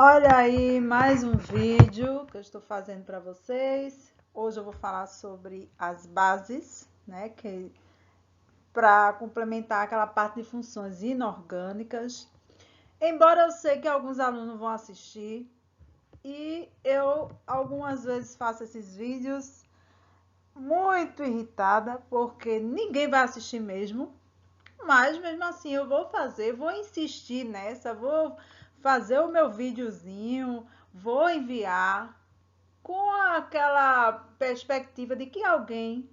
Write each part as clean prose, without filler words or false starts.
Olha aí mais um vídeo que eu estou fazendo para vocês. Hoje eu vou falar sobre as bases, né, que para complementar aquela parte de funções inorgânicas. Embora eu sei que alguns alunos vão assistir e eu algumas vezes faço esses vídeos muito irritada porque ninguém vai assistir mesmo. Mas mesmo assim eu vou fazer, vou insistir nessa, vou fazer o meu videozinho, vou enviar com aquela perspectiva de que alguém,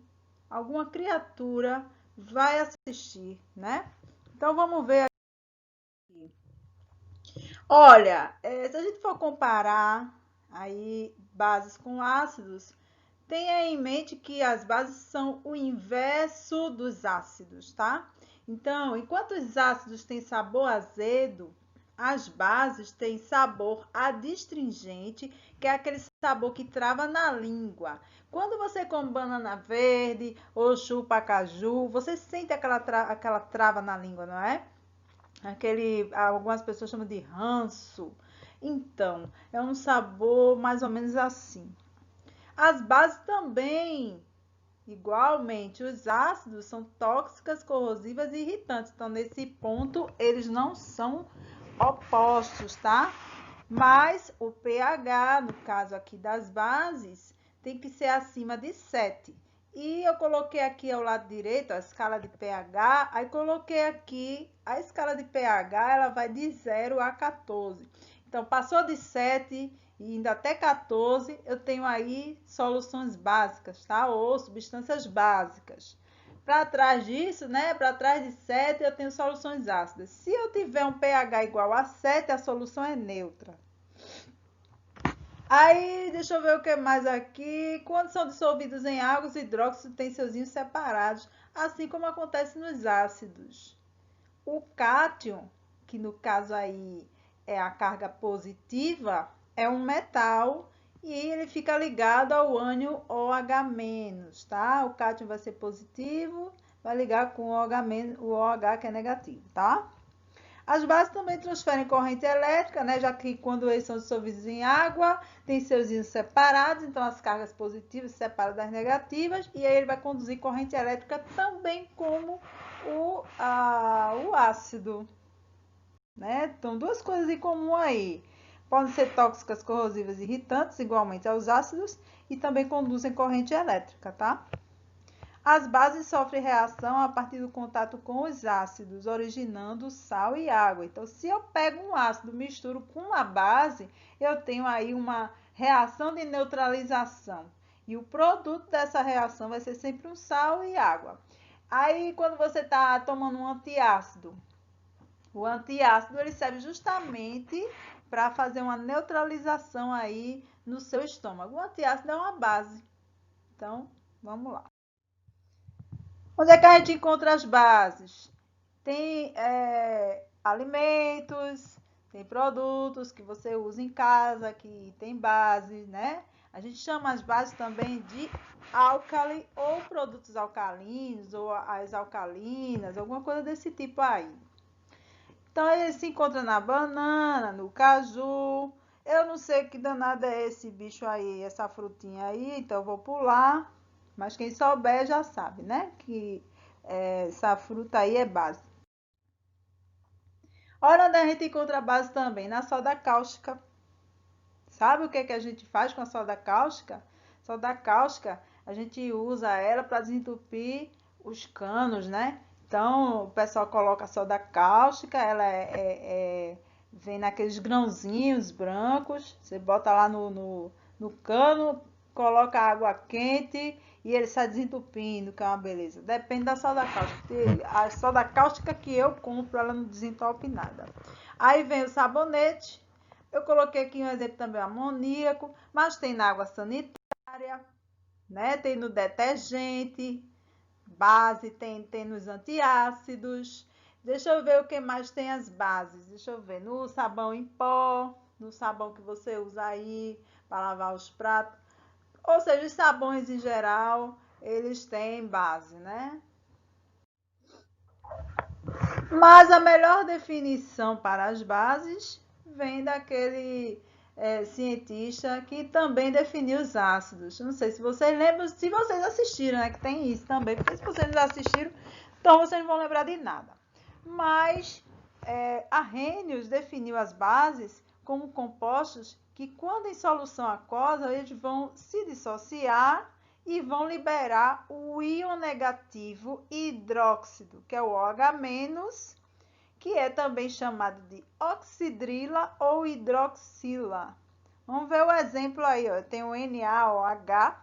alguma criatura vai assistir, né? Então vamos ver aqui. Olha, se a gente for comparar aí bases com ácidos, tenha em mente que as bases são o inverso dos ácidos, tá? Então, enquanto os ácidos têm sabor azedo, as bases têm sabor adstringente, que é aquele sabor que trava na língua. Quando você come banana verde ou chupa caju, você sente aquela trava na língua, não é? Algumas pessoas chamam de ranço. Então, é um sabor mais ou menos assim. As bases também, igualmente, os ácidos são tóxicas, corrosivas e irritantes. Então, nesse ponto, eles não são opostos, tá? Mas o pH, no caso aqui das bases, tem que ser acima de 7. E eu coloquei aqui ao lado direito a escala de pH, aí coloquei aqui a escala de pH, ela vai de 0 a 14. Então, passou de 7 e indo até 14, eu tenho aí soluções básicas, tá? Ou substâncias básicas. Para trás disso, né? Para trás de 7, eu tenho soluções ácidas. Se eu tiver um pH igual a 7, a solução é neutra. Aí, deixa eu ver o que mais aqui. Quando são dissolvidos em água, os hidróxidos têm seus íons separados, assim como acontece nos ácidos. O cátion, que no caso aí é a carga positiva, é um metal e ele fica ligado ao ânion OH-, tá? O cátion vai ser positivo, vai ligar com o OH-, o OH que é negativo, tá? As bases também transferem corrente elétrica, né? Já que quando eles são dissolvidos em água, tem seus íons separados, então as cargas positivas se separam das negativas, e aí ele vai conduzir corrente elétrica também como o ácido, né? Então, duas coisas em comum aí. Podem ser tóxicas, corrosivas e irritantes, igualmente aos ácidos, e também conduzem corrente elétrica, tá? As bases sofrem reação a partir do contato com os ácidos, originando sal e água. Então, se eu pego um ácido, misturo com uma base, eu tenho aí uma reação de neutralização. E o produto dessa reação vai ser sempre um sal e água. Aí, quando você está tomando um antiácido, o antiácido ele serve justamente para fazer uma neutralização aí no seu estômago. O antiácido é uma base. Então, vamos lá. Onde é que a gente encontra as bases? Tem alimentos, tem produtos que você usa em casa, que tem base, né? A gente chama as bases também de álcali ou produtos alcalinos, ou as alcalinas, alguma coisa desse tipo aí. Então, ele se encontra na banana, no caju. Eu não sei que danado é esse bicho aí, essa frutinha aí, então eu vou pular. Mas quem souber já sabe, né? Que essa fruta aí é base. Olha onde a gente encontra a base também, na soda cáustica. Sabe o que, que a gente faz com a soda cáustica? Soda cáustica, a gente usa ela para desentupir os canos, né? Então, o pessoal coloca a soda cáustica, ela vem naqueles grãozinhos brancos, você bota lá no cano, coloca água quente e ele sai desentupindo, que é uma beleza. Depende da soda cáustica. A soda cáustica que eu compro, ela não desentope nada. Aí vem o sabonete. Eu coloquei aqui um exemplo também, amoníaco, mas tem na água sanitária, né? Tem no detergente, base, tem nos antiácidos. Deixa eu ver o que mais tem as bases. Deixa eu ver, no sabão em pó, no sabão que você usa aí para lavar os pratos. Ou seja, os sabões em geral, eles têm base, né? Mas a melhor definição para as bases vem daquele cientista que também definiu os ácidos. Não sei se vocês lembram, se vocês assistiram, né? Que tem isso também, porque se vocês não assistiram, então vocês não vão lembrar de nada. Mas Arrhenius definiu as bases como compostos que, quando em solução aquosa, eles vão se dissociar e vão liberar o íon negativo hidróxido, que é o OH-, que é também chamado de oxidrila ou hidroxila. Vamos ver o exemplo aí, ó. Tem o NaOH,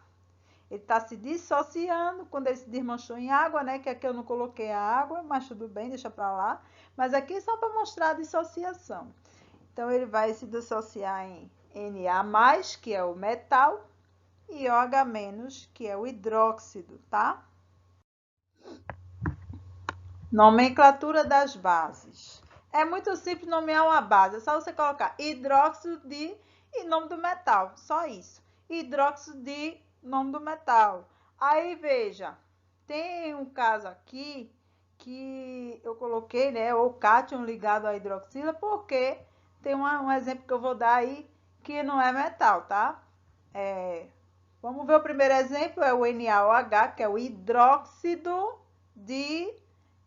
ele está se dissociando quando ele se desmanchou em água, né? Que aqui eu não coloquei a água, mas tudo bem, deixa para lá. Mas aqui é só para mostrar a dissociação. Então, ele vai se dissociar em Na+, que é o metal, e OH-, que é o hidróxido, tá? Nomenclatura das bases. É muito simples nomear uma base. É só você colocar hidróxido de e nome do metal. Só isso. Hidróxido de nome do metal. Aí, veja. Tem um caso aqui que eu coloquei, né? O cátion ligado à hidroxila, porque tem um exemplo que eu vou dar aí que não é metal, tá? Vamos ver o primeiro exemplo. É o NaOH, que é o hidróxido de...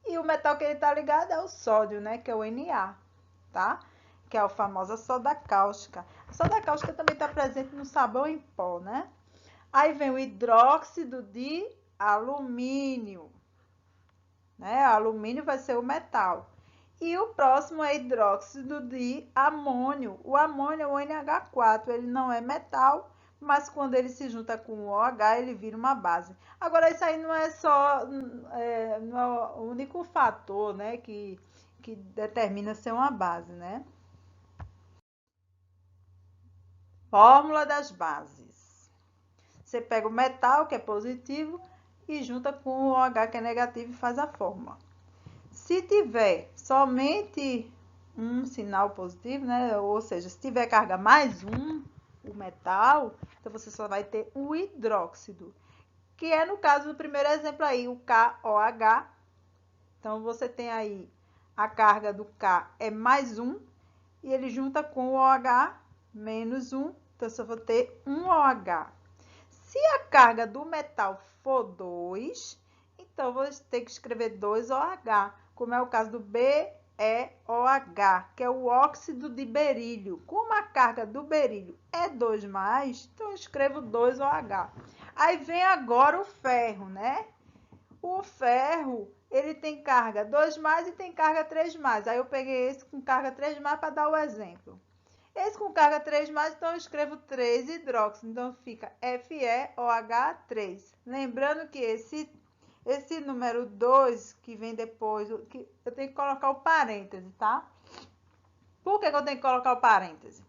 E o metal que ele está ligado é o sódio, né? Que é o Na, tá? Que é a famosa soda cáustica. A soda cáustica também está presente no sabão em pó, né? Aí vem o hidróxido de alumínio, né? Alumínio vai ser o metal. E o próximo é hidróxido de amônio. O amônio é o NH4, ele não é metal, mas quando ele se junta com o OH, ele vira uma base. Agora, isso aí não é só não é o único fator, né, que determina ser uma base, né? Fórmula das bases. Você pega o metal, que é positivo, e junta com o OH, que é negativo, e faz a fórmula. Se tiver somente um sinal positivo, né? Ou seja, se tiver carga mais um, o metal, então você só vai ter o hidróxido, que é no caso do primeiro exemplo aí, o KOH. Então você tem aí a carga do K é mais um, e ele junta com o OH menos um, então só vou ter um OH. Se a carga do metal for 2, então vou ter que escrever 2 OH, como é o caso do BeOH, que é o óxido de berílio. Como a carga do berílio é 2+, então eu escrevo 2 OH. Aí vem agora o ferro, né? O ferro, ele tem carga 2+ e tem carga 3+. Aí eu peguei esse com carga 3+ para dar o exemplo. Esse com carga 3+, então eu escrevo 3 hidróxido. Então fica FeOH3. Lembrando que esse número 2 que vem depois, que eu tenho que colocar o parêntese, tá? Por que eu tenho que colocar o parêntese?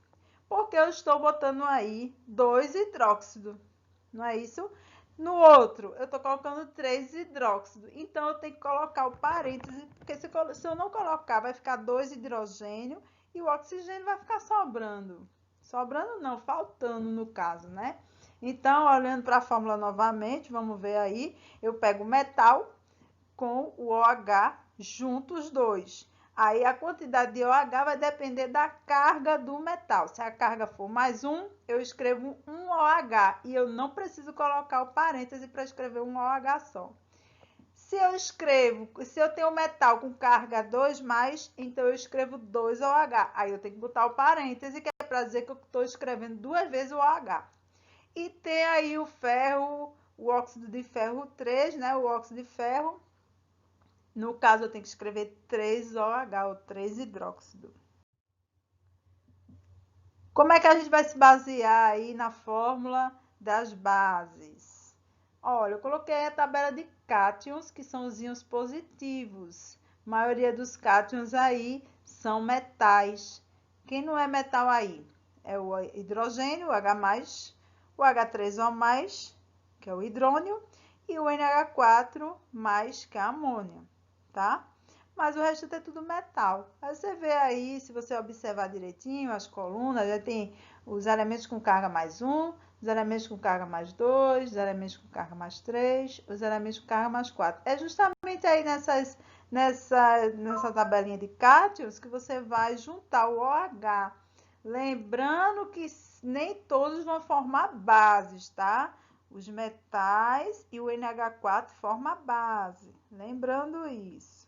Porque eu estou botando aí 2 hidróxido, não é isso? No outro, eu estou colocando 3 hidróxido. Então, eu tenho que colocar o parêntese, porque se eu não colocar, vai ficar 2 hidrogênio e o oxigênio vai ficar sobrando. Sobrando não, faltando no caso, né? Então, olhando para a fórmula novamente, vamos ver aí. Eu pego o metal com o OH junto os dois. Aí a quantidade de OH vai depender da carga do metal. Se a carga for mais um, eu escrevo um OH e eu não preciso colocar o parêntese para escrever um OH só. Se eu tenho metal com carga 2+, então eu escrevo 2 OH. Aí eu tenho que botar o parêntese, que é para dizer que eu estou escrevendo 2 vezes o OH. E tem aí o ferro, o óxido de ferro 3, né? O óxido de ferro. No caso, eu tenho que escrever 3OH, ou 3 hidróxido. Como é que a gente vai se basear aí na fórmula das bases? Olha, eu coloquei a tabela de cátions, que são os íons positivos. A maioria dos cátions aí são metais. Quem não é metal aí? É o hidrogênio, o H+, o H3O+, que é o hidrônio, e o NH4+, que é a amônia, tá? Mas o resto é tudo metal. Aí você vê aí, se você observar direitinho, as colunas, já tem os elementos com carga +1, os elementos com carga +2, os elementos com carga +3, os elementos com carga +4. É justamente aí nessa tabelinha de cátions que você vai juntar o OH. Lembrando que nem todos vão formar bases, tá? Os metais e o NH4 formam a base. Lembrando isso.